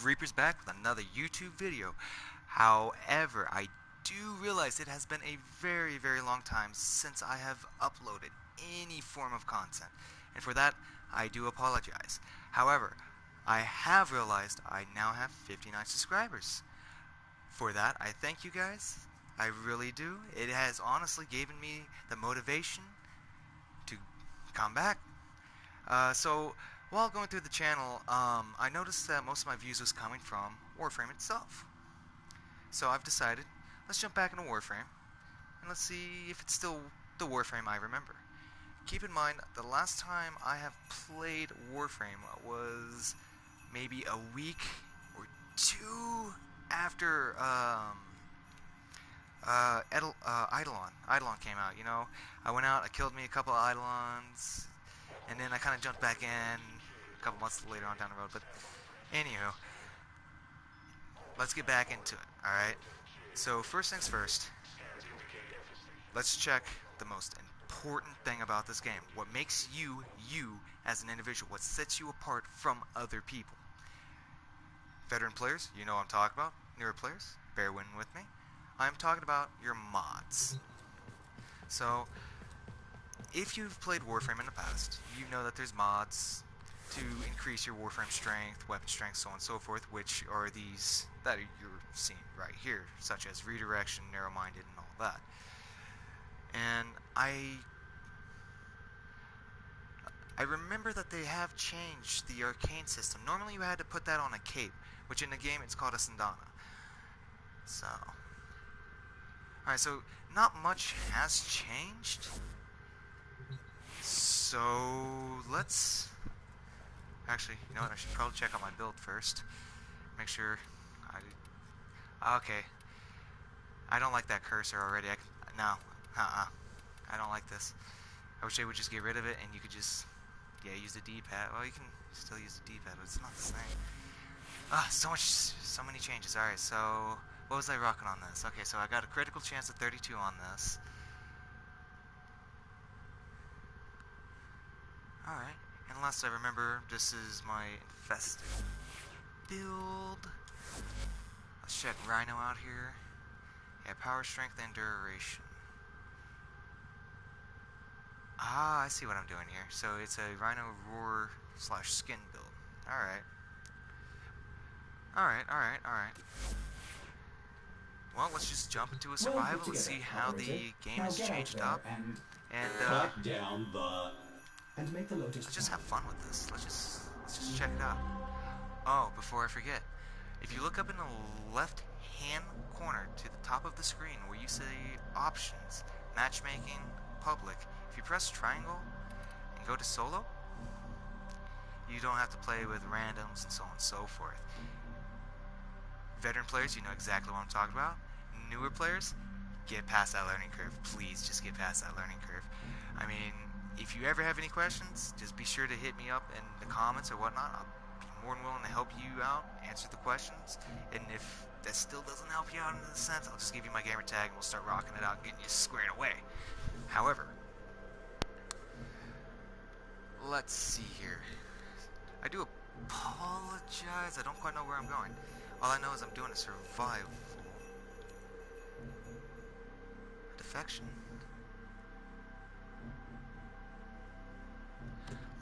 Reaper's back with another YouTube video. However, I do realize it has been a very, very long time since I have uploaded any form of content, and for that, I do apologize. However, I have realized I now have 59 subscribers. For that, I thank you guys. I really do. It has honestly given me the motivation to come back. So while going through the channel, I noticed that most of my views was coming from Warframe itself. So I've decided, let's jump back into Warframe, and let's see if it's still the Warframe I remember. Keep in mind, the last time I have played Warframe was maybe a week or two after Eidolon came out. You know, I went out, I killed me a couple of Eidolons, and then I kind of jumped back in a couple months later on down the road. But anywho, let's get back into it. Alright, so first things first, let's check the most important thing about this game. What makes you, you as an individual. What sets you apart from other people. Veteran players, you know what I'm talking about. Newer players, bear with me. I'm talking about your mods. So, if you've played Warframe in the past, you know that there's mods to increase your Warframe strength, weapon strength, so on and so forth, which are these that you're seeing right here, such as redirection, narrow-minded, and all that. And I remember that they have changed the arcane system. Normally you had to put that on a cape, which in the game it's called a sandana. So, alright, so not much has changed. So, let's... Actually, you know what, I should probably check out my build first. Make sure okay. I don't like that cursor already. No. I don't like this. I wish they would just get rid of it and you could just... Yeah, use the D-pad. Well, you can still use the D-pad, but it's not the same. So many changes. Alright, so... What was I rocking on this? Okay, so I got a critical chance of 32 on this. Alright, unless I remember, this is my infested build. Let's check Rhino out here. Yeah, power, strength, and duration. Ah, I see what I'm doing here. So it's a Rhino roar / skin build. Alright. Alright. Well, let's just jump into a survival and see how the game has changed up. And let's just have fun with this. Let's just check it out. Oh, before I forget, if you look up in the left hand corner to the top of the screen where you say options, matchmaking, public, if you press triangle and go to solo, you don't have to play with randoms and so on and so forth. Veteran players, you know exactly what I'm talking about. Newer players, get past that learning curve. Please just get past that learning curve. I mean, if you ever have any questions, just be sure to hit me up in the comments or whatnot. I'll be more than willing to help you out, answer the questions. And if that still doesn't help you out in the sense, I'll just give you my gamer tag and we'll start rocking it out and getting you squared away. However, let's see here. I do apologize. I don't quite know where I'm going. All I know is I'm doing a survival. Defection.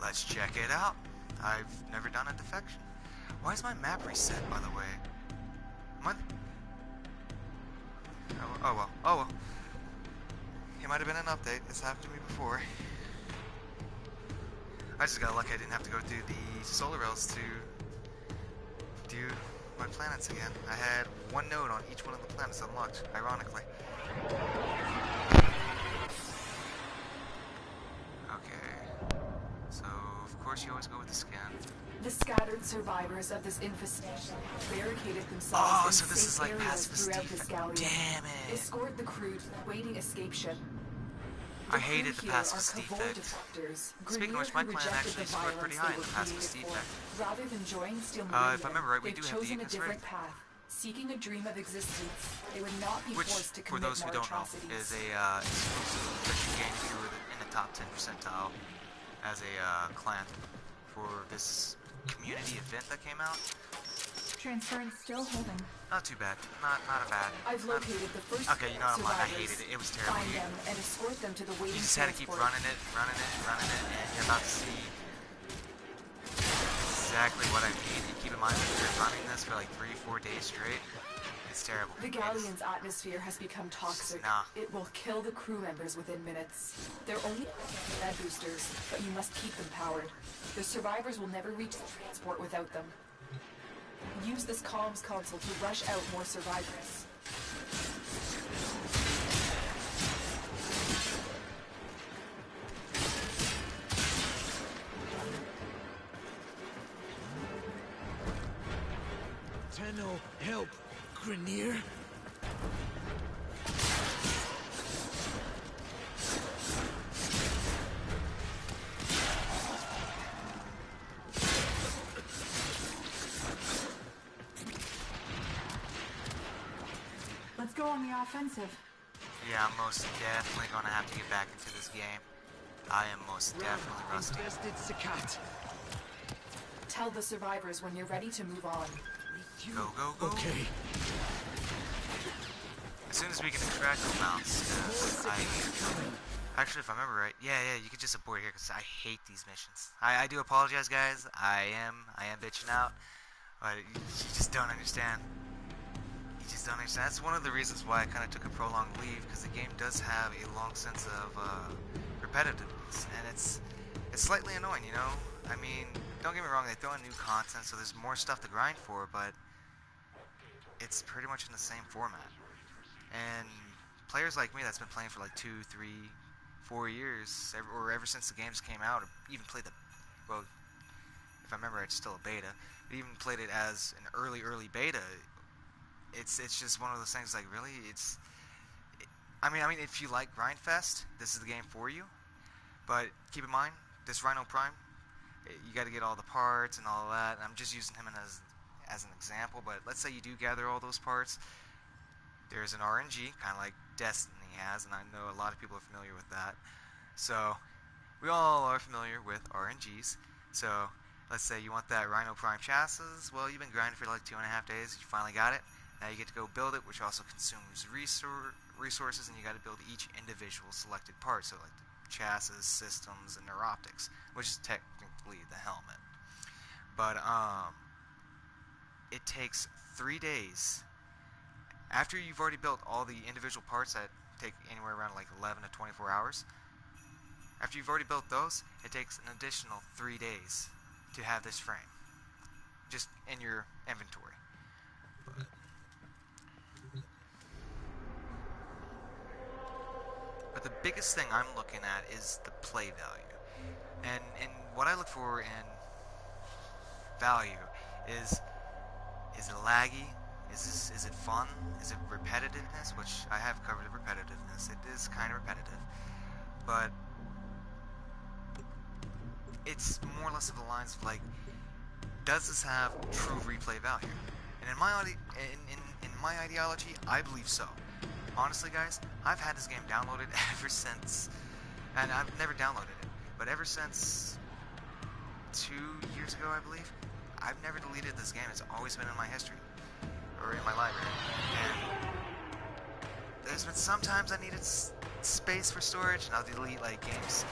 Let's check it out. I've never done a defection. Why is my map reset, by the way? Oh well. It might have been an update. It's happened to me before. I just got lucky I didn't have to go through the solar rails to do my planets again. I had one node on each one of the planets unlocked, ironically. Okay. So, of course you always go with the scan. The scattered survivors of this infestation barricaded themselves in so this is safe like areas pacifist throughout defense. this gallery. Damn it. Escort the crew to the waiting escape ship. I hated the pacifist defect. Speaking of which, my clan actually scored pretty high in the pacifist defect. Rather than join Steel If I remember right, we do have the chosen a Ignis different Wraith. path. Seeking a dream of existence, they would not be Which, forced to for commit those who more don't know, atrocities. is a exclusive that you gain if you were in the top 10 percentile as a clan for this community event that came out. Transference still holding. Not too bad. Not a bad. I've located the first Okay, you know what I'm like. I survivors. hated it. It was terrible. Find them and escort them to the waiting You just had to keep transport. running it, and you're about to see exactly what I mean. And keep in mind that you're running this for like 3-4 days straight. It's terrible. The Galleon's atmosphere has become toxic. Nah. It will kill the crew members within minutes. They're only med boosters, but you must keep them powered. The survivors will never reach the transport without them. Use this comms console to rush out more survivors. Tenno, help! Grenier? Let's go on the offensive. Yeah, I'm most definitely gonna have to get back into this game. I am most definitely rusty. Infested Sakat. Tell the survivors when you're ready to move on. Go, go, go. Okay. As soon as we can extract the mounts, actually, if I remember right, yeah, you could just abort here because I hate these missions. I do apologize, guys. I am bitching out, but you just don't understand. You just don't understand. That's one of the reasons why I kind of took a prolonged leave, because the game does have a long sense of repetitiveness, and it's slightly annoying, you know. I mean, don't get me wrong, they throw in new content, so there's more stuff to grind for, but it's pretty much in the same format. And players like me that's been playing for like 2, 3, 4 years, or ever since the games came out, or even played well, if I remember, it's still a beta, but even played it as an early beta. It's just one of those things. Like, really, I mean, if you like Grindfest, this is the game for you. But keep in mind, this Rhino Prime, you got to get all the parts and all that. And I'm just using him as an example. But let's say you do gather all those parts. There's an RNG, kind of like Destiny has, and I know a lot of people are familiar with that. So we all are familiar with RNGs. So let's say you want that Rhino Prime chassis. Well, you've been grinding for like 2.5 days. You finally got it. Now you get to go build it, which also consumes resources, and you got to build each individual selected part. So like the chassis, systems, and neuroptics, which is technically the helmet. But it takes 3 days. After you've already built all the individual parts that take anywhere around like 11 to 24 hours, after you've already built those, it takes an additional 3 days to have this frame just in your inventory. But the biggest thing I'm looking at is the play value. And what I look for in value is it laggy? Is it fun? Is it repetitiveness? Which I have covered repetitiveness. It is kind of repetitive, but it's more or less of the lines of like, does this have true replay value? And in my ideology, I believe so. Honestly, guys, I've had this game downloaded ever since, and I've never downloaded it, but ever since 2 years ago, I believe, I've never deleted this game. It's always been in my history. Or in my library, and there's been sometimes I needed space for storage, and I'll delete like games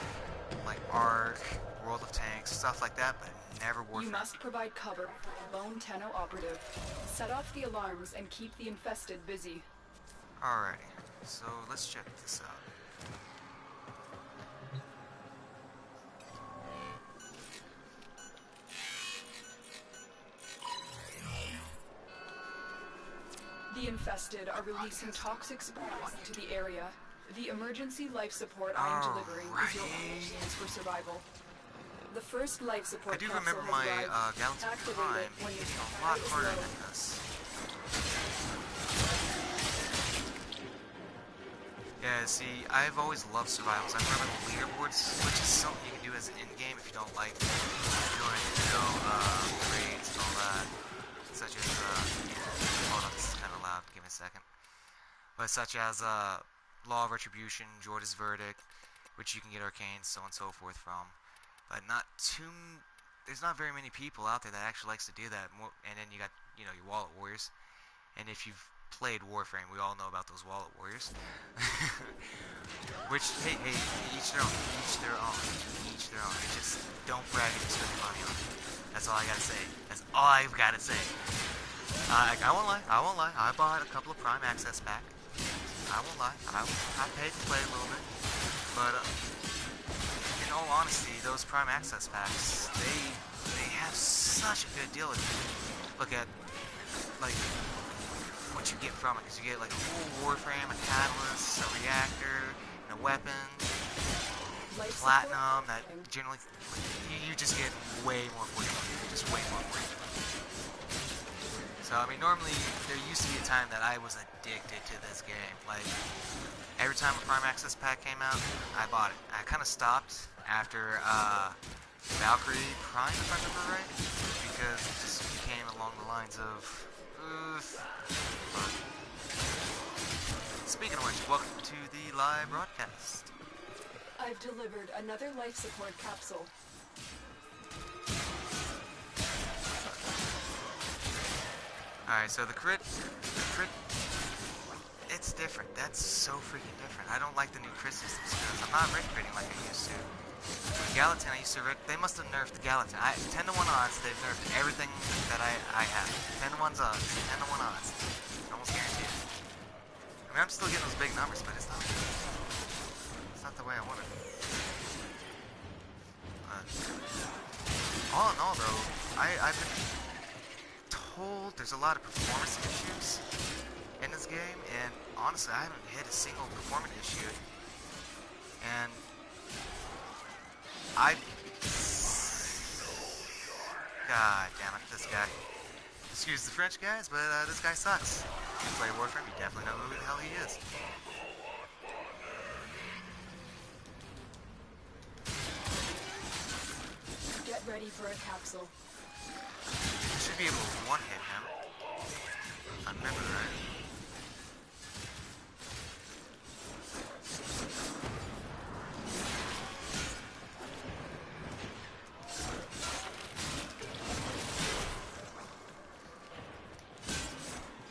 like Ark, World of Tanks, stuff like that, but never Warframe. You must provide cover for the lone Tenno operative. Set off the alarms and keep the infested busy. Alrighty, so let's check this out. The infested are releasing toxic spores into the area. The emergency life support I am delivering is your only chance for survival. The first life support I do capsule remember has my arrived. Galaxy Activate Prime it when being your a lot status is harder low. than this. Yeah, see, I've always loved survivals. I remember the leaderboards, which is something you can do as an in-game if you don't like doing, raids and all that. Such as, hold on, this is kind of loud, give me a second. But such as, Law of Retribution, Jordan's Verdict, which you can get arcane, so on and so forth from. But not too there's not very many people out there that actually likes to do that. And then you got, you know, your wallet warriors. And if you've played Warframe, we all know about those wallet warriors. Which, hey, each their own, each their own, each their own. Just don't brag and spend your money on it. That's all I gotta say. That's all I've gotta say. I won't lie. I bought a couple of Prime Access back. I won't lie. I paid to play a little bit. But in all honesty, those Prime Access packs, they have such a good deal if you look at like what you get from it. Because you get like a full Warframe, a catalyst, a reactor, and a weapon, platinum. That generally you just get way more for your money. Just way more for your money. So, I mean, normally, there used to be a time that I was addicted to this game. Like, every time a Prime Access pack came out, I bought it. I kind of stopped after Valkyrie Prime, if I remember right, because it just became along the lines of, Speaking of which, welcome to the live broadcast. I've delivered another life support capsule. Alright, so the crit, it's different. That's so freaking different. I don't like the new crit systems because I'm not red critting like I used to. With Gallatin, I used to red. They must have nerfed Gallatin. 10 to 1 odds, they've nerfed everything that I have. 10 to 1 odds, 10 to 1 odds. Almost guaranteed. I mean, I'm still getting those big numbers, but it's not the way I want it. All in all, though, I've been told there's a lot of performance issues in this game, and honestly, I haven't hit a single performance issue. And God damn it, this guy. Excuse the French, guys, but this guy sucks. If you play Warframe, you definitely know who the hell he is. Get ready for a capsule. You should be able to one-hit him. If I remember right.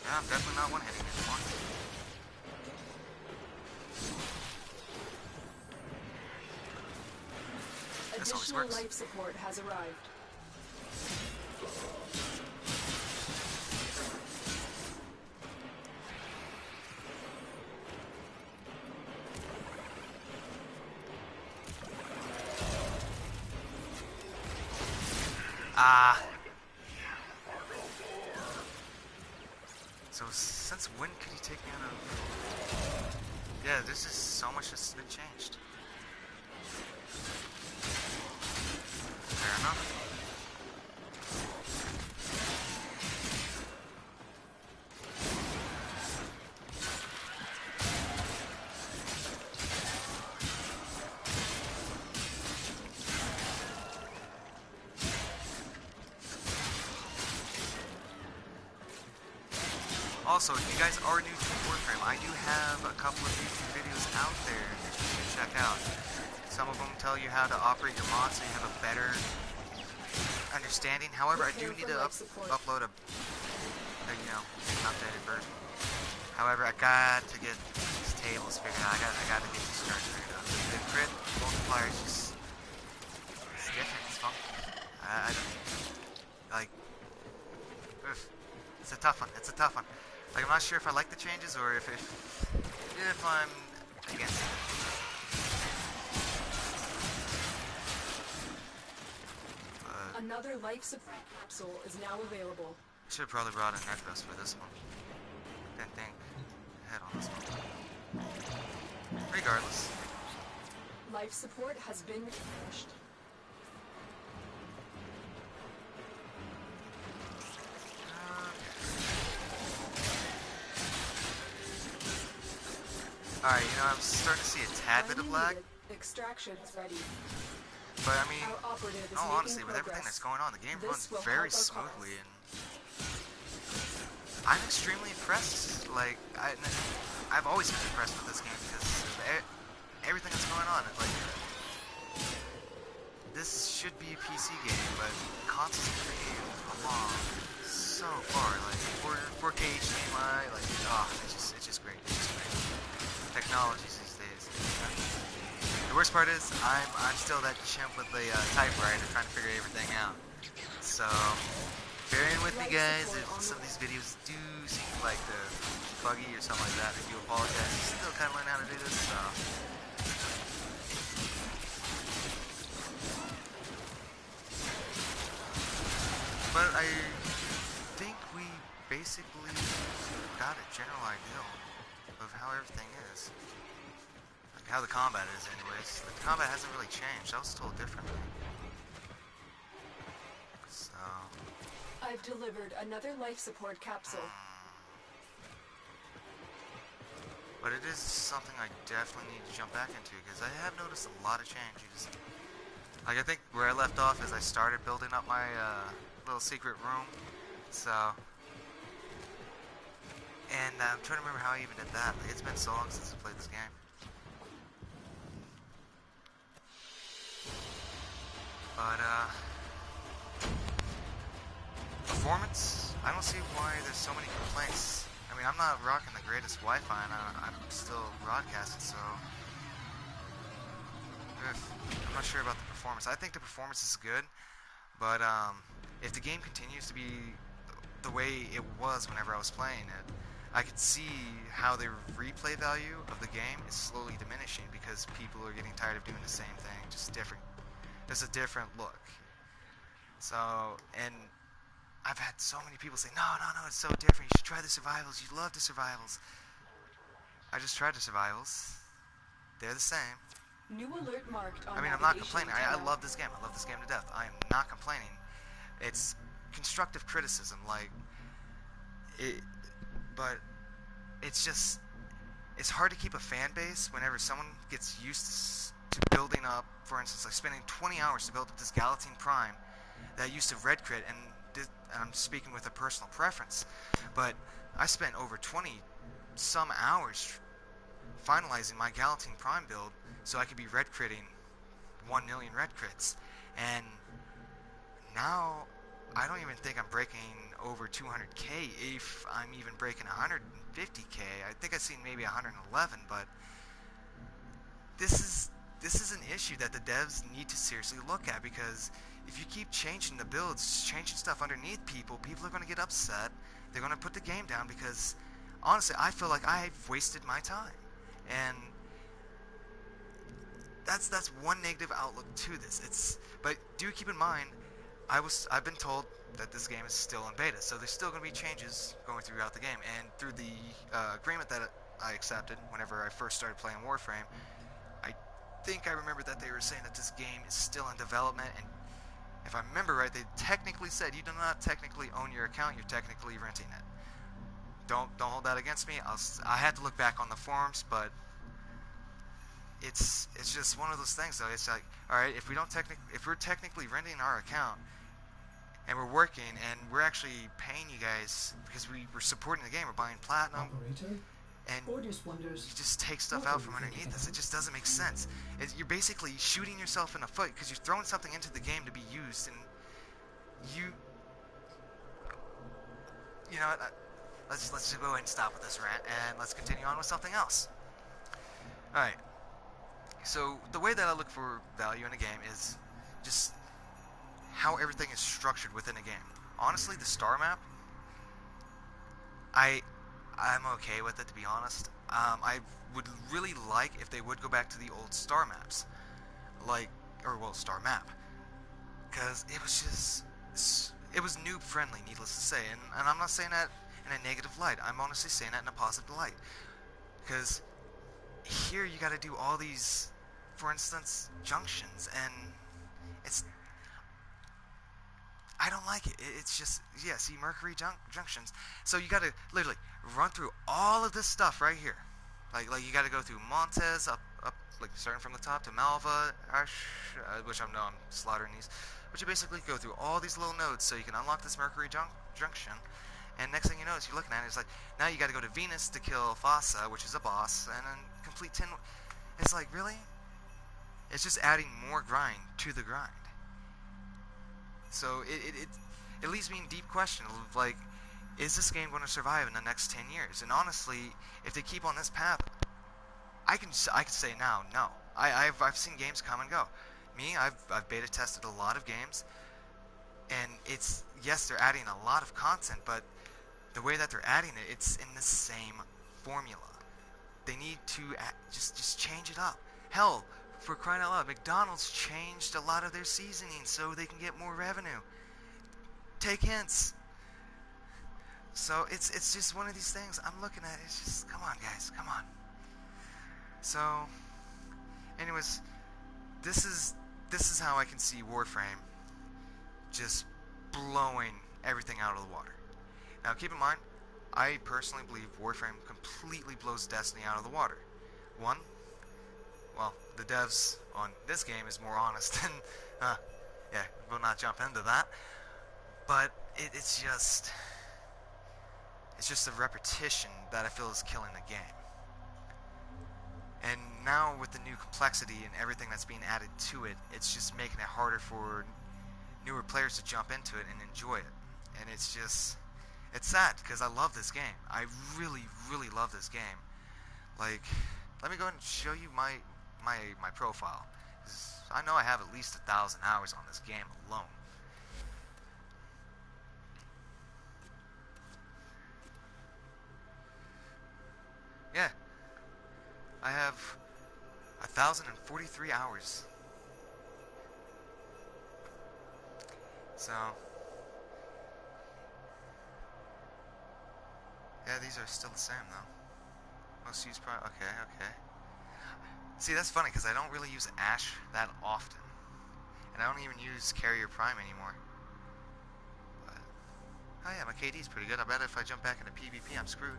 Yeah, I'm definitely not one-hitting anymore. This always Additional works. life support has arrived. So since when could he take me out of... Yeah, there's just so much that's been changed. Fair enough. Also, if you guys are new to Warframe, I do have a couple of YouTube videos out there that you should check out. Some of them tell you how to operate your mod so you have a better understanding. However, I do need to upload a you know, an updated version. However, I got to get these tables figured out. I got to get these charts figured out. The crit multiplier is just, it's different. It's funky. I don't, like, it's a tough one. It's a tough one. Like, I'm not sure if I like the changes or if I'm against it. Another life support capsule is now available. Should have probably brought a necklace for this one. Didn't think ahead on this one. Regardless. Life support has been refreshed. Alright, you know, I'm starting to see a tad bit of lag. Extraction is ready. But I mean, Our operative is no, honestly, with making everything that's progress. going on, the game runs This will very help our smoothly, cause. and I'm extremely impressed. Like, I've always been impressed with this game because of everything that's going on. Like, this should be a PC game, but consoles have came along so far. Like 4K HDMI, like it's just great. It's just great. Technologies these days. The worst part is I'm still that chimp with the typewriter trying to figure everything out. So bear in with me, guys. If some of these videos do seem like they're buggy or something like that, I do apologize. I'm still kind of learning how to do this, so. But I think we basically got a general idea of how everything is. Like how the combat is anyways. The combat hasn't really changed. I was told differently. So... I've delivered another life support capsule. But it is something I definitely need to jump back into, because I have noticed a lot of changes. Like, I think where I left off is I started building up my little secret room. So... And I'm trying to remember how I even did that. Like, it's been so long since I played this game. But, performance, I don't see why there's so many complaints. I mean, I'm not rocking the greatest Wi-Fi, and I'm still broadcasting, so... I'm not sure about the performance. I think the performance is good, but, if the game continues to be the way it was whenever I was playing it, I could see how the replay value of the game is slowly diminishing because people are getting tired of doing the same thing, just different. There's a different look. So, and I've had so many people say, no, it's so different. You should try the survivals. You love the survivals. I just tried the survivals. They're the same. New alert marked on I mean, I'm not complaining. I love this game. I love this game to death. I am not complaining. It's constructive criticism, like it. But it's just, it's hard to keep a fan base whenever someone gets used to building up, for instance, like spending 20 hours to build up this Galatine Prime that used to red crit, and I'm speaking with a personal preference, but I spent over 20 some hours finalizing my Galatine Prime build so I could be red critting 1 million red crits, and now I don't even think I'm breaking over 200k, if I'm even breaking 150k. I think I've seen maybe 111, but this is an issue that the devs need to seriously look at, because if you keep changing the builds, changing stuff underneath people are going to get upset. They're going to put the game down, because honestly, I feel like I've wasted my time. And that's one negative outlook to this. But do keep in mind, I've been told that this game is still in beta, so there's still going to be changes going throughout the game. And through the agreement that I accepted whenever I first started playing Warframe, I think I remember that they were saying that this game is still in development, and if I remember right, they technically said you do not technically own your account, you're technically renting it. Don't hold that against me. I had to look back on the forums, but it's just one of those things though. It's like, all right, if we're technically renting our account and we're working and we're actually paying you guys because we're supporting the game, we're buying platinum, and you just take stuff out from underneath us. It just doesn't make sense. You're basically shooting yourself in the foot because you're throwing something into the game to be used, and you know what? Let's just go ahead and stop with this rant, and let's continue on with something else. Alright, so the way that I look for value in a game is just how everything is structured within a game. Honestly, the star map, I'm okay with it, to be honest. I would really like if they would go back to the old star maps, star map, because it was noob friendly, needless to say, and I'm not saying that in a negative light. I'm honestly saying that in a positive light, because here you got to do all these, for instance, junctions, and I don't like it. It's just, yeah, see, Mercury junctions. So you got to literally run through all of this stuff right here. Like you got to go through Montez up, like starting from the top to Malva, which I'm slaughtering these. But you basically go through all these little nodes so you can unlock this Mercury junction. And next thing you know is you're looking at it, it's like, now you got to go to Venus to kill Fossa, which is a boss, and then complete 10. It's like, really? It's just adding more grind to the grind. So it leaves me in deep question of, like, is this game going to survive in the next 10 years? And honestly, if they keep on this path, I can say now, no. I've seen games come and go. Me, I've beta tested a lot of games, and it's, yes, they're adding a lot of content, but the way that they're adding it, it's in the same formula. They need to just change it up. Hell, for crying out loud, McDonald's changed a lot of their seasoning so they can get more revenue. Take hints. So it's just one of these things I'm looking at. It's just, come on, guys, come on. So, anyways, this is how I can see Warframe just blowing everything out of the water. Now, keep in mind, I personally believe Warframe completely blows Destiny out of the water. One, well, the devs on this game is more honest than, yeah, we'll not jump into that. But it's just the repetition that I feel is killing the game. And now with the new complexity and everything that's being added to it, it's just making it harder for newer players to jump into it and enjoy it. And it's just, it's sad because I love this game. I really, really love this game. Like, let me go ahead and show you my profile. 'Cause I know I have at least 1,000 hours on this game alone. Yeah, I have 1,043 hours. So, yeah, these are still the same though. Most used okay, okay. See, that's funny because I don't really use Ash that often. And I don't even use Carrier Prime anymore. But, oh yeah, my KD's pretty good. I bet if I jump back into PvP, I'm screwed.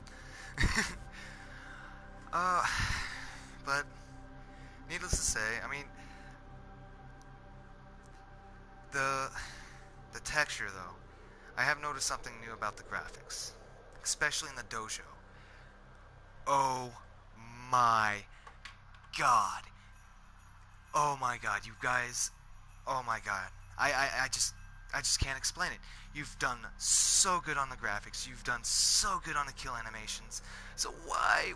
But needless to say, I mean, the texture though, I have noticed something new about the graphics, especially in the dojo. Oh my god. Oh my god, you guys. Oh my god. I just can't explain it. You've done so good on the graphics. You've done so good on the kill animations. So why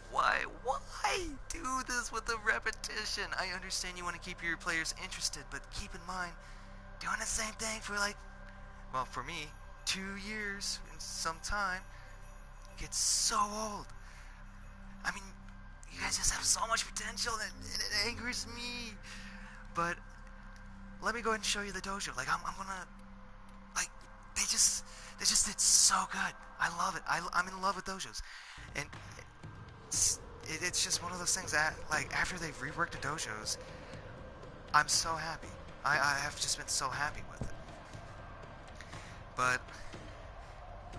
do this with the repetition? I understand you want to keep your players interested, but keep in mind, doing the same thing for, like, well, for me, 2 years and some time gets so old. I mean, you guys just have so much potential and it angers me. But let me go ahead and show you the dojo. Like, I'm gonna, like, they just did so good. I love it. I'm in love with dojos, and it's just one of those things that, like, after they've reworked the dojos, I'm so happy. I have just been so happy with it. But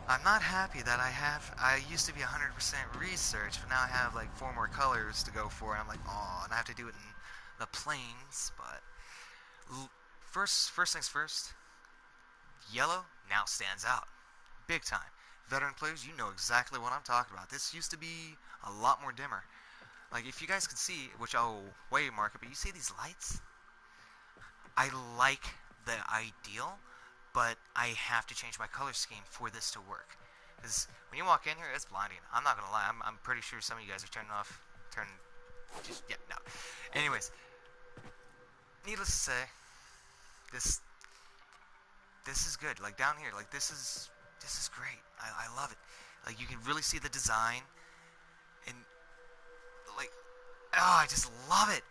I'm not happy that I used to be 100% research, but now I have like 4 more colors to go for, and I'm like, oh, and I have to do it in the planes. But first things first, yellow now stands out big time. Veteran players, you know exactly what I'm talking about. This used to be a lot more dimmer. Like, if you guys can see, which I'll waymark it, but you see these lights? I like the ideal, but I have to change my color scheme for this to work. Because when you walk in here, it's blinding. I'm not gonna lie. I'm pretty sure some of you guys are turning. Yeah, no. Anyways, needless to say, this is good. Like, down here, like, this is great. I love it. Like, you can really see the design, and, like, oh, I just love it.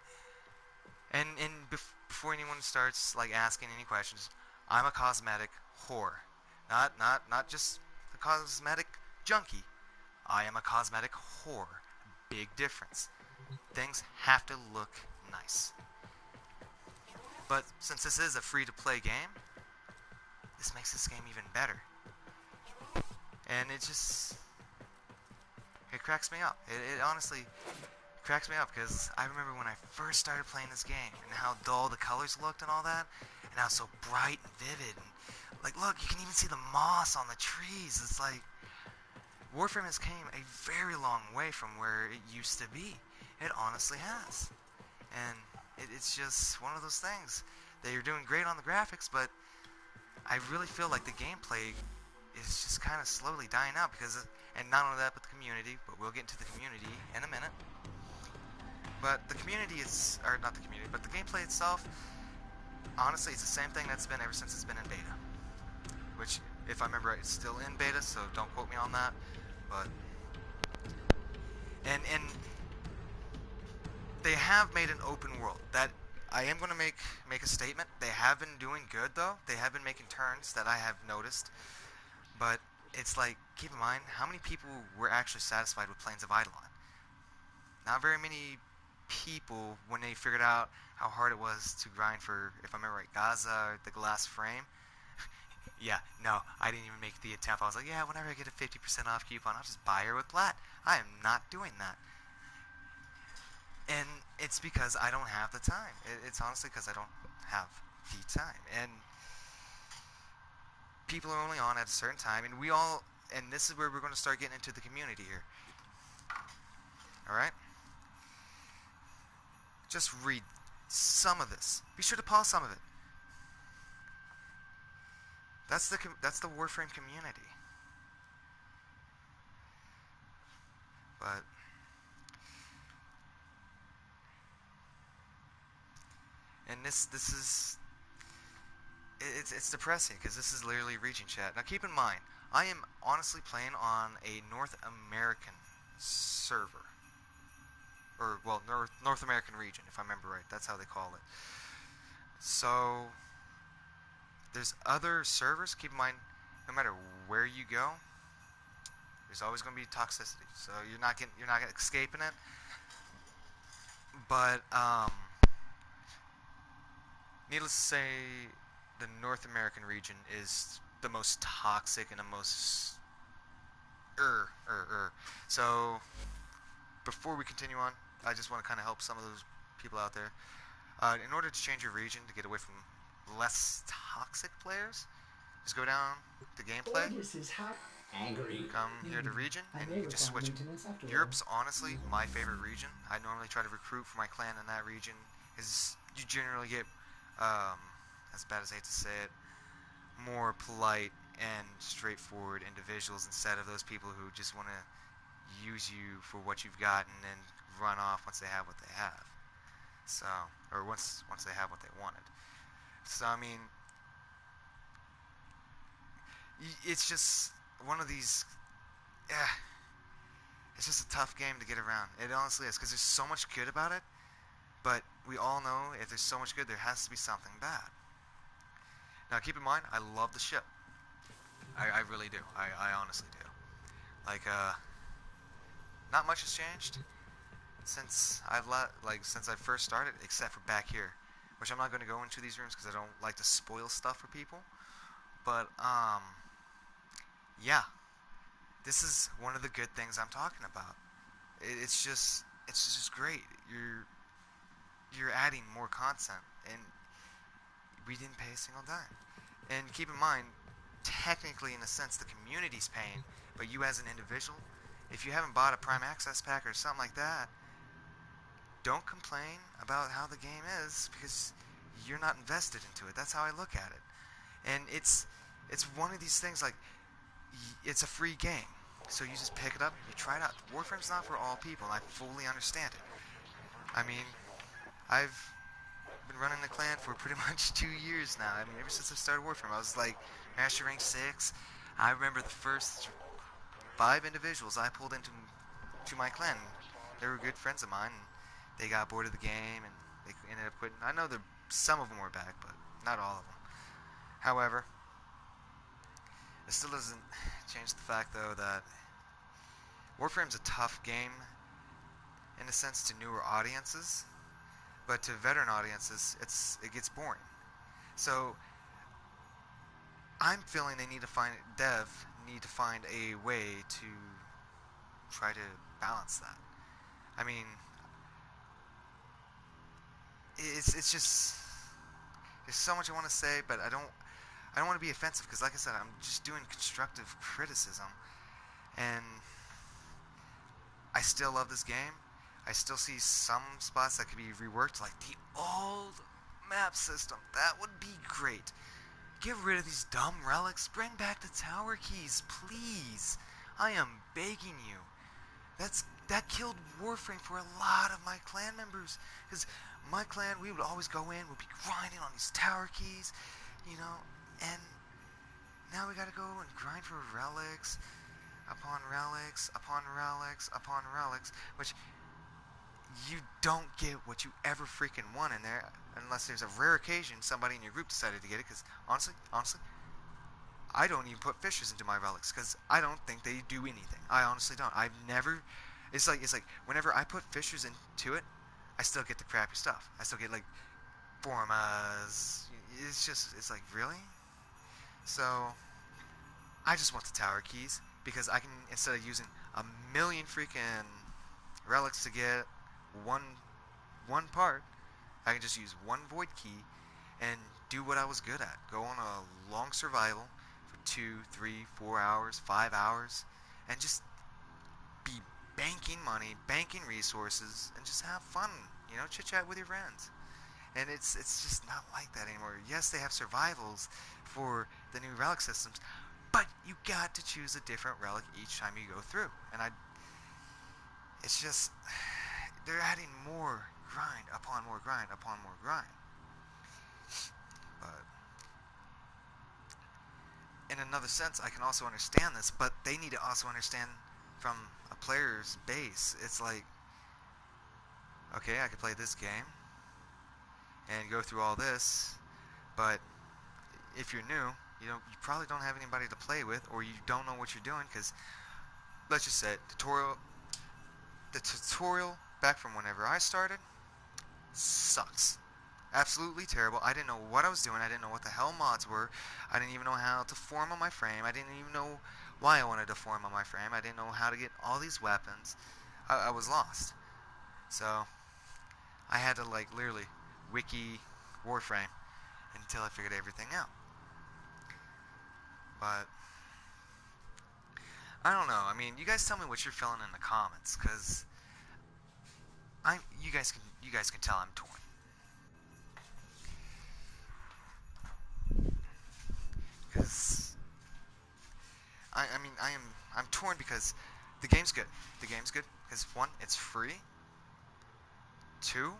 And before anyone starts, like, asking any questions, I'm a cosmetic whore. Not just a cosmetic junkie. I am a cosmetic whore. Big difference. Things have to look nice. But since this is a free-to-play game, this makes this game even better. And it cracks me up. It honestly cracks me up, because I remember when I first started playing this game and how dull the colors looked and all that, and how so bright and vivid. And, like, look, you can even see the moss on the trees. It's like Warframe has came a very long way from where it used to be. It honestly has. And it's just one of those things. They're doing great on the graphics, but I really feel like the gameplay is just kind of slowly dying out and not only that, but the community. But we'll get into the community in a minute. But the community is, or not the community, but the gameplay itself, honestly, it's the same thing that's been ever since it's been in beta. Which, if I remember right, it's still in beta, so don't quote me on that. But and they have made an open world. That I am going to make a statement. They have been doing good though. They have been making turns that I have noticed. But it's like, keep in mind, how many people were actually satisfied with Plains of Eidolon? Not very many people, when they figured out how hard it was to grind for, if I remember right, Gaza or the glass frame. Yeah, no, I didn't even make the attempt. I was like, yeah, whenever I get a 50% off coupon, I'll just buy her with plat. I am not doing that. And it's because I don't have the time. It's honestly because I don't have the time. And people are only on at a certain time, and and this is where we're going to start getting into the community here. Alright? Just read some of this. Be sure to pause some of it. That's the Warframe community. But and this is it's depressing because this is literally region chat. Now keep in mind, I am honestly playing on a North American server. Or, well, North American region, if I remember right. That's how they call it. So, there's other servers. Keep in mind, no matter where you go, there's always going to be toxicity. So you're not escaping it. But, needless to say, the North American region is the most toxic and the most So, before we continue on, I just want to kind of help some of those people out there. In order to change your region to get away from less toxic players, just go down to gameplay, come here to region, and you can just switch it. Europe's honestly my favorite region. I normally try to recruit for my clan in that region, because you generally get, as bad as I hate to say it, more polite and straightforward individuals instead of those people who just want to use you for what you've got and then run off once they have what they have. So, or once they have what they wanted. So I mean, it's just one of these. It's just a tough game to get around. It honestly is, because there's so much good about it. But we all know if there's so much good, there has to be something bad. Now keep in mind, I love the ship. I really do. I honestly do. Like, not much has changed since I first started, except for back here, which I'm not going to go into these rooms because I don't like to spoil stuff for people. But yeah, this is one of the good things I'm talking about. It's just great. You're adding more content, and we didn't pay a single dime. And keep in mind, technically, in a sense, the community's paying, but you as an individual, if you haven't bought a Prime Access pack or something like that, don't complain about how the game is, because you're not invested into it. That's how I look at it. And it's one of these things, like, it's a free game, so you just pick it up, you try it out. Warframe's not for all people, and I fully understand it. I mean, I've been running the clan for pretty much 2 years now. I mean, ever since I started Warframe, I was like Master Rank 6. I remember the first 5 individuals I pulled into my clan. They were good friends of mine, and they got bored of the game, and they ended up quitting. I know some of them were back, but not all of them. However, it still doesn't change the fact, though, that Warframe's a tough game in a sense to newer audiences, but to veteran audiences, it gets boring. So I'm feeling dev need to find a way to try to balance that. I mean, it's just, there's so much I want to say, but I don't want to be offensive, because like I said, I'm just doing constructive criticism, and I still love this game. I still see some spots that could be reworked, like the old map system. That would be great. get rid of these dumb relics. Bring back the tower keys, please. I am begging you. That killed Warframe for a lot of my clan members. Because my clan, we would always go in, we'd be grinding on these tower keys, you know, and now we gotta go and grind for relics, upon relics, upon relics, upon relics, which you don't get what you ever freaking want in there, unless there's a rare occasion somebody in your group decided to get it, because honestly, I don't even put fishers into my relics, because I don't think they do anything. I honestly don't. I've never, it's like, whenever I put fishers into it, I still get the crappy stuff. I still get, like, formas. It's like, really? So, I just want the tower keys, because I can, instead of using a million freaking relics to get one part, I can just use one void key and do what I was good at. Go on a long survival for 2, 3, 4 hours, 5 hours, and just be banking money, banking resources, and just have fun, you know, chit-chat with your friends. And it's just not like that anymore. Yes, they have survivals for the new relic systems, but you got to choose a different relic each time you go through. And it's just, they're adding more grind upon more grind upon more grind. But in another sense, I can also understand this, but they need to also understand from a player's base. It's like, okay, I could play this game and go through all this, but if you're new, you probably don't have anybody to play with, or you don't know what you're doing, because let's just say the tutorial back from whenever I started sucks. Absolutely terrible. I didn't know what I was doing. I didn't know what the hell mods were. I didn't even know how to form on my frame. I didn't even know why I wanted to form on my frame. I didn't know how to get all these weapons. I was lost. So I had to, like, literally wiki Warframe until I figured everything out. But I don't know. I mean, you guys tell me what you're feeling in the comments, because you guys can tell I'm torn. Because I'm torn because the game's good. The game's good because, one, it's free. 2,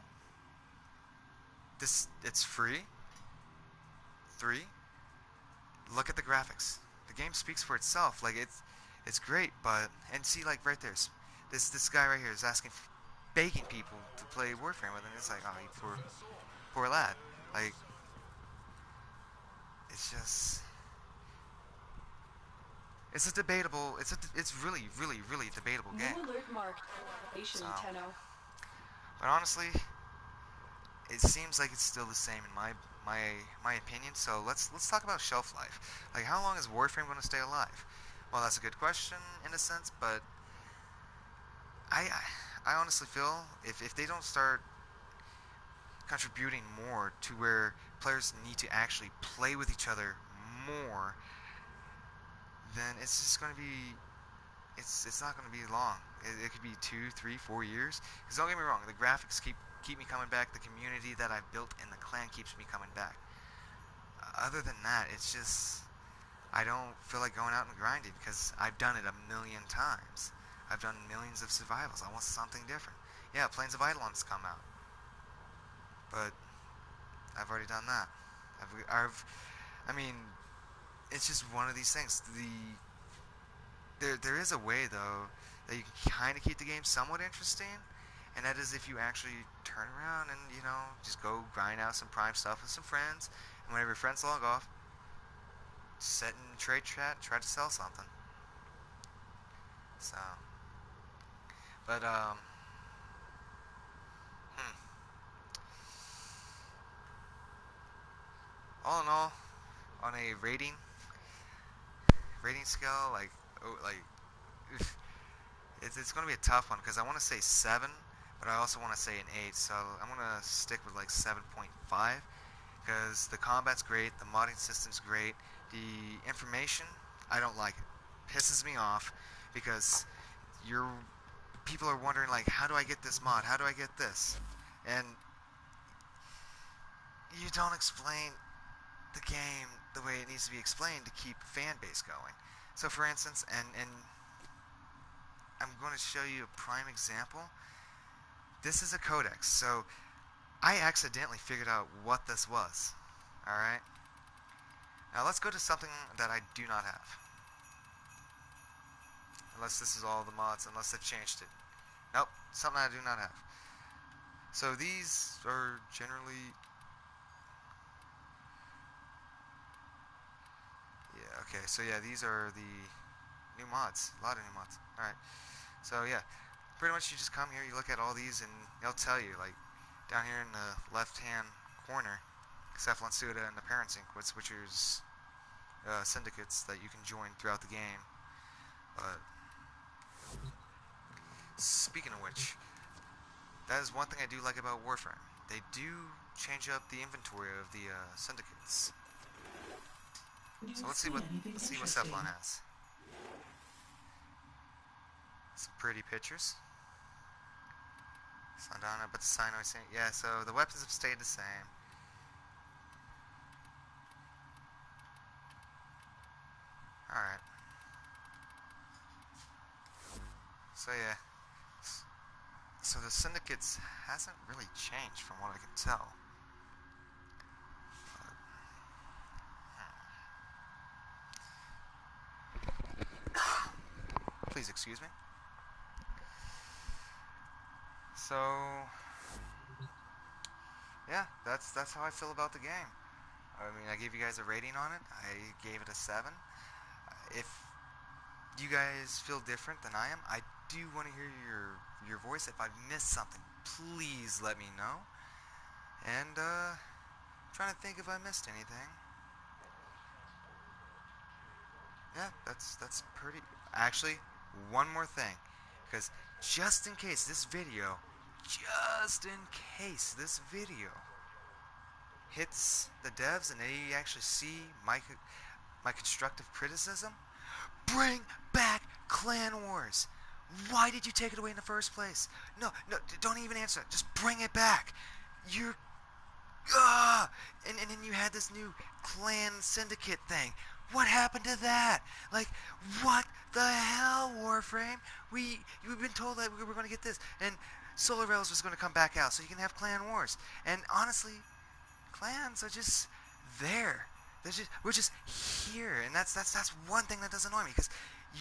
it's free. 3, look at the graphics. The game speaks for itself. Like, it's great, but, and see, like, right there, this guy right here is begging people to play Warframe with him. It's like, oh, you poor lad. Like, it's just, it's really, really, really debatable game. New alert marked. So, Tenno. but honestly, it seems like it's still the same in my opinion. So let's talk about shelf life. Like, how long is Warframe going to stay alive? Well, that's a good question in a sense, but I honestly feel if they don't start contributing more to where players need to actually play with each other more, then it's just going to be, it's not going to be long. It could be 2, 3, 4 years. Because don't get me wrong, the graphics keep me coming back. The community that I've built in the clan keeps me coming back. Other than that, it's just, I don't feel like going out and grinding, because I've done it a million times. I've done millions of survivals. I want something different. Yeah, Plains of Eidolon's come out, but I've already done that. I mean, it's just one of these things. There is a way, though, that you can kind of keep the game somewhat interesting, and that is if you actually turn around and, you know, just go grind out some prime stuff with some friends, and whenever your friends log off, sit in trade chat, try to sell something. So, but, all in all, on a rating scale, like, it's going to be a tough one, because I want to say 7, but I also want to say an 8, so I'm going to stick with, like, 7.5, because the combat's great, the modding system's great, the information, I don't like it. Pisses me off, because people are wondering, like, how do I get this mod, how do I get this, and you don't explain the game the way it needs to be explained to keep fan base going. So for instance, and I'm going to show you a prime example. This is a codex, so I accidentally figured out what this was. Alright? Now let's go to something that I do not have. Unless this is all the mods, unless they've changed it. Nope, something I do not have. So these are generally... Yeah, okay, so yeah, these are the new mods. A lot of new mods. Alright. So yeah, pretty much you just come here, you look at all these, and they'll tell you, like, down here in the left-hand corner, Cephalon Suda and the parent sequence, which is syndicates that you can join throughout the game. But speaking of which, that is one thing I do like about Warframe. They do change up the inventory of the syndicates. So let's see what Cephalon has. Some pretty pictures. Sundana, but the Cyanoid, yeah. So the weapons have stayed the same. All right. So yeah. So the syndicates hasn't really changed from what I can tell. Please excuse me. So yeah, that's how I feel about the game. I mean, I gave you guys a rating on it. I gave it a 7. If you guys feel different than I am, I do want to hear your voice. If I missed something, please let me know. And I'm trying to think if I missed anything. Yeah, that's pretty. Actually, one more thing, because just in case this video hits the devs and they actually see my constructive criticism, bring back Clan Wars. Why did you take it away in the first place? No, don't even answer it. Just bring it back. You're... And then you had this new clan syndicate thing. What happened to that? Like, what the hell, Warframe? We've been told that we were going to get this, and Solar Rails was going to come back out, so you can have Clan Wars. And honestly, clans are just there. We're just here, and that's one thing that does annoy me, because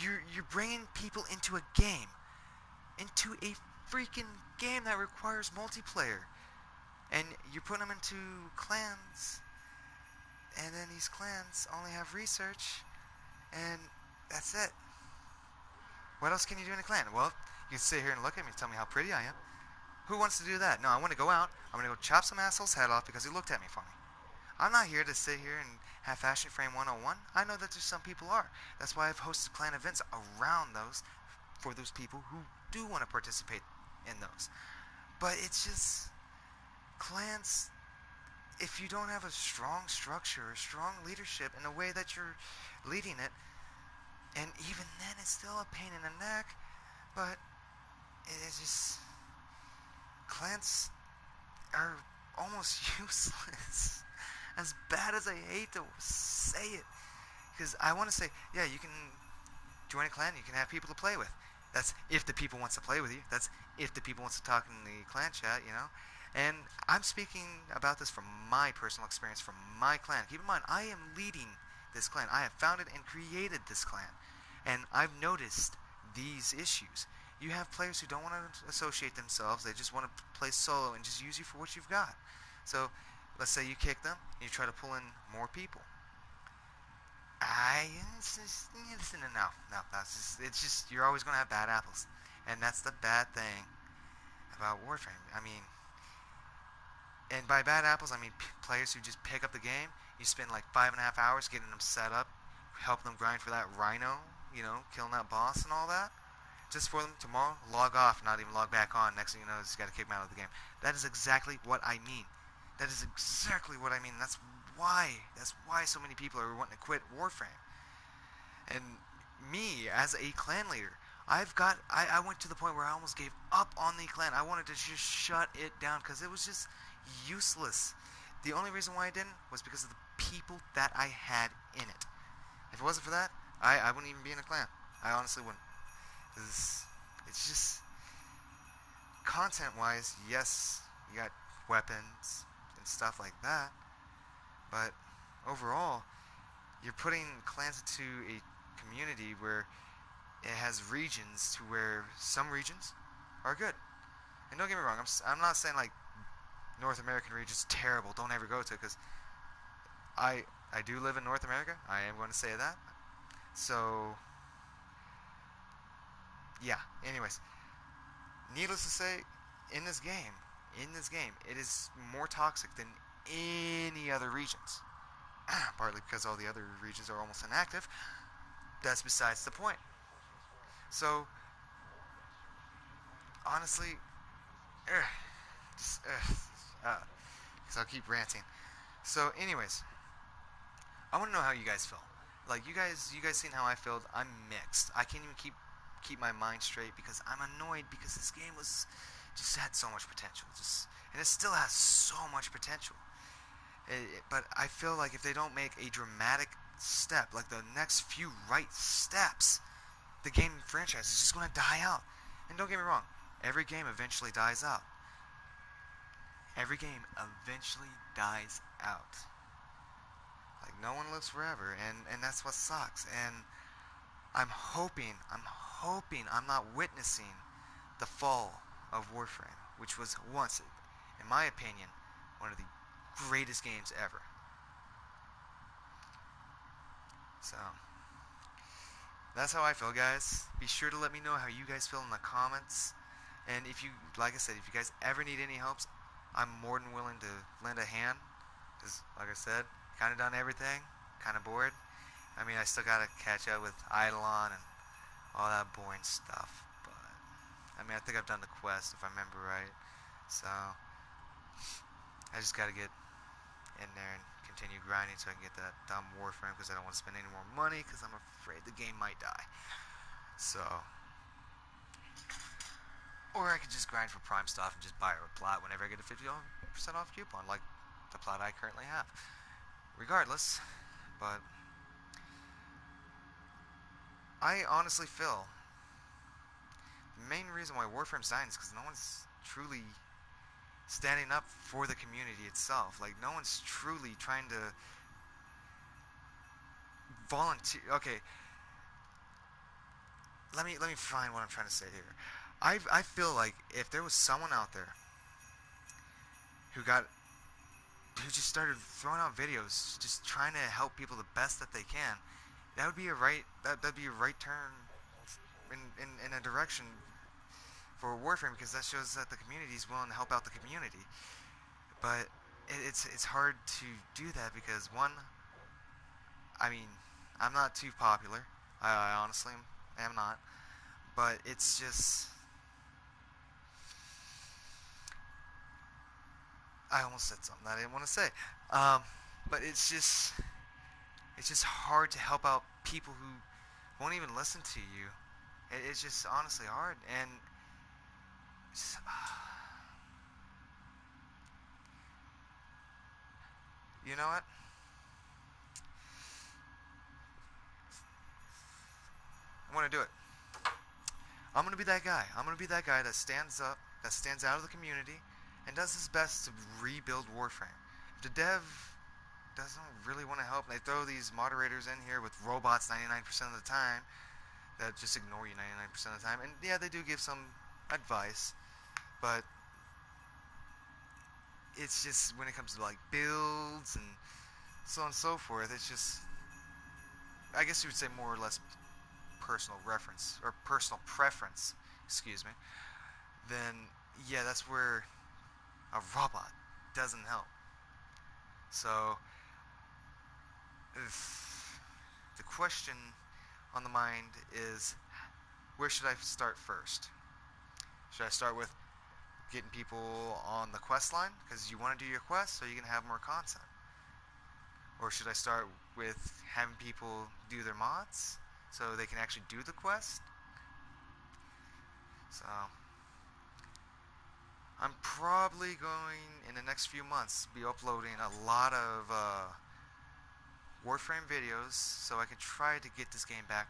you're bringing people into a game, into a freaking game that requires multiplayer, and you're putting them into clans. And then these clans only have research, and that's it. What else can you do in a clan? Well, you can sit here and look at me and tell me how pretty I am. Who wants to do that? No, I want to go out. I'm going to go chop some asshole's head off because he looked at me funny. I'm not here to sit here and have Fashion Frame 101. I know that there's some people are. That's why I've hosted clan events around those for those people who do want to participate in those. But it's just... clans... if you don't have a strong structure, a strong leadership in the way that you're leading it, and even then it's still a pain in the neck, but it's just... clans are almost useless. As bad as I hate to say it. Because I want to say, yeah, you can join a clan, you can have people to play with. That's if the people wants to play with you. That's if the people wants to talk in the clan chat, you know. And I'm speaking about this from my personal experience, from my clan. Keep in mind, I am leading this clan. I have founded and created this clan. And I've noticed these issues. You have players who don't want to associate themselves. They just want to play solo and just use you for what you've got. So, let's say you kick them, and you try to pull in more people. It's just, you're always going to have bad apples. And that's the bad thing about Warframe. I mean... and by bad apples, I mean players who just pick up the game. You spend like 5.5 hours getting them set up, helping them grind for that rhino, you know, killing that boss and all that. Just for them tomorrow, log off, not even log back on. Next thing you know, you got to kick them out of the game. That is exactly what I mean. That is exactly what I mean. That's why so many people are wanting to quit Warframe. And me, as a clan leader, I went to the point where I almost gave up on the clan. I wanted to just shut it down because it was just useless. The only reason why I didn't was because of the people that I had in it. If it wasn't for that, I wouldn't even be in a clan. I honestly wouldn't. It's just content-wise, yes, you got weapons and stuff like that, but overall, you're putting clans into a community where it has regions to where some regions are good. And don't get me wrong, I'm not saying like North American region's terrible, don't ever go to it, because I do live in North America, I am going to say that. So, yeah, anyways, needless to say, in this game, it is more toxic than any other regions. Partly because all the other regions are almost inactive. That's besides the point. So, honestly, because I'll keep ranting. So, anyways, I want to know how you guys feel. Like, you guys seen how I felt? I'm mixed. I can't even keep my mind straight because I'm annoyed because this game just had so much potential. And it still has so much potential. But I feel like if they don't make a dramatic step, like the next few right steps, the game franchise is just going to die out. And don't get me wrong, every game eventually dies out. Every game eventually dies out. Like, no one lives forever, and that's what sucks. And I'm hoping I'm not witnessing the fall of Warframe, which was once, in my opinion, one of the greatest games ever. So, that's how I feel, guys. Be sure to let me know how you guys feel in the comments. And if you, like I said, if you guys ever need any helps, I'm more than willing to lend a hand. Because, like I said, kind of done everything. Kind of bored. I mean, I still got to catch up with Eidolon and all that boring stuff. But, I mean, I think I've done the quest, if I remember right. So, I just got to get in there and continue grinding so I can get that dumb Warframe, because I don't want to spend any more money because I'm afraid the game might die. So, or I could just grind for prime stuff and just buy a plot whenever I get a 50% off coupon, like the plot I currently have. Regardless, but I honestly feel the main reason why Warframe's dying is because no one's truly standing up for the community itself. Like, no one's truly trying to volunteer. Okay, let me find what I'm trying to say here. I feel like if there was someone out there who just started throwing out videos, just trying to help people the best that they can, that would be a right turn in a direction for Warframe, because that shows that the community is willing to help out the community. But it's hard to do that because, one, I mean, I'm not too popular. I honestly am not. But it's just, I almost said something that I didn't want to say. But it's just hard to help out people who won't even listen to you. It's just honestly hard. And just, you know what? I'm going to do it. I'm going to be that guy. I'm going to be that guy that stands up, that stands out of the community, and does his best to rebuild Warframe. If the dev doesn't really want to help, they throw these moderators in here with robots 99% of the time that just ignore you 99% of the time. And yeah, they do give some advice, but it's just when it comes to like builds and so on and so forth, it's just, I guess you would say, more or less personal reference or personal preference, excuse me, then yeah, that's where a robot doesn't help. So the question on the mind is, where should I start first? Should I start with getting people on the quest line because you want to do your quest so you can have more content? Or should I start with having people do their mods so they can actually do the quest? So I'm probably going, in the next few months, be uploading a lot of Warframe videos so I can try to get this game back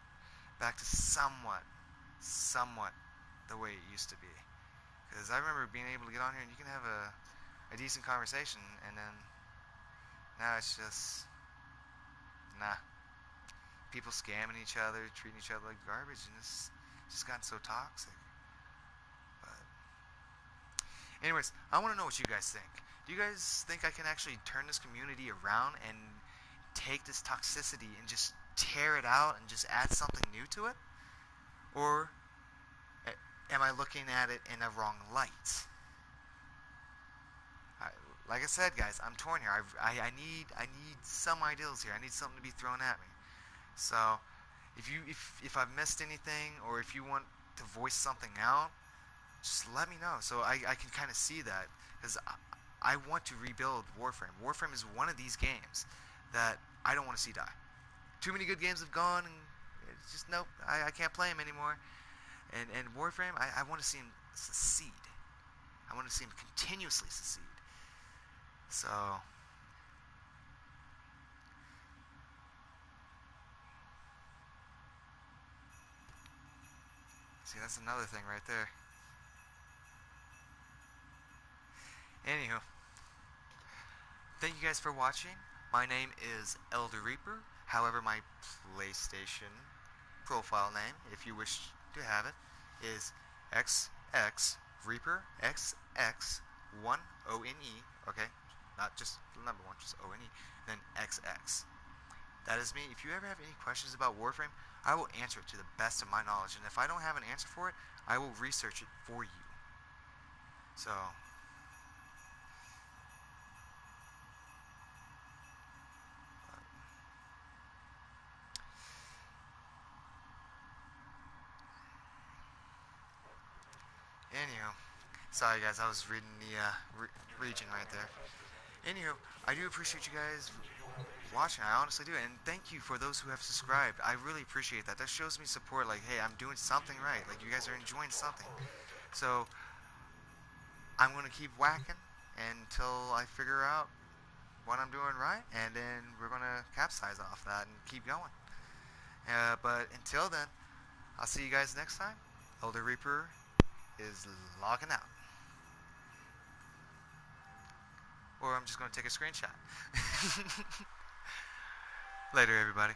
to somewhat the way it used to be. Because I remember being able to get on here and you can have a decent conversation, and then now it's just nah. People scamming each other, treating each other like garbage, and it's just gotten so toxic. But anyways, I want to know what you guys think. Do you guys think I can actually turn this community around and take this toxicity and just tear it out and just add something new to it? Or am I looking at it in a wrong light? Like I said, guys, I'm torn here. I need some ideals here. I need something to be thrown at me. So, if I've missed anything, or if you want to voice something out, just let me know so I can kind of see that, because I want to rebuild Warframe. Warframe is one of these games that I don't want to see die. Too many good games have gone, and it's just nope. I can't play them anymore. And Warframe, I want to see him succeed. I want to see him continuously succeed. So, see, that's another thing right there. Anywho, thank you guys for watching. My name is Elder Reaper. However, my PlayStation profile name, if you wish to have it, is XX Reaper XX1 ONE. Okay, not just the number one, just ONE. Then XX. That is me. If you ever have any questions about Warframe, I will answer it to the best of my knowledge. And if I don't have an answer for it, I will research it for you. So, anywho, sorry guys, I was reading the region right there. Anywho, I do appreciate you guys watching. I honestly do, and thank you for those who have subscribed. I really appreciate that. That shows me support. Like, hey, I'm doing something right. Like, you guys are enjoying something. So I'm gonna keep whacking until I figure out what I'm doing right, and then we're gonna capsize off that and keep going. But until then, I'll see you guys next time. Elder Reaper is logging out. Or I'm just going to take a screenshot. Later, everybody.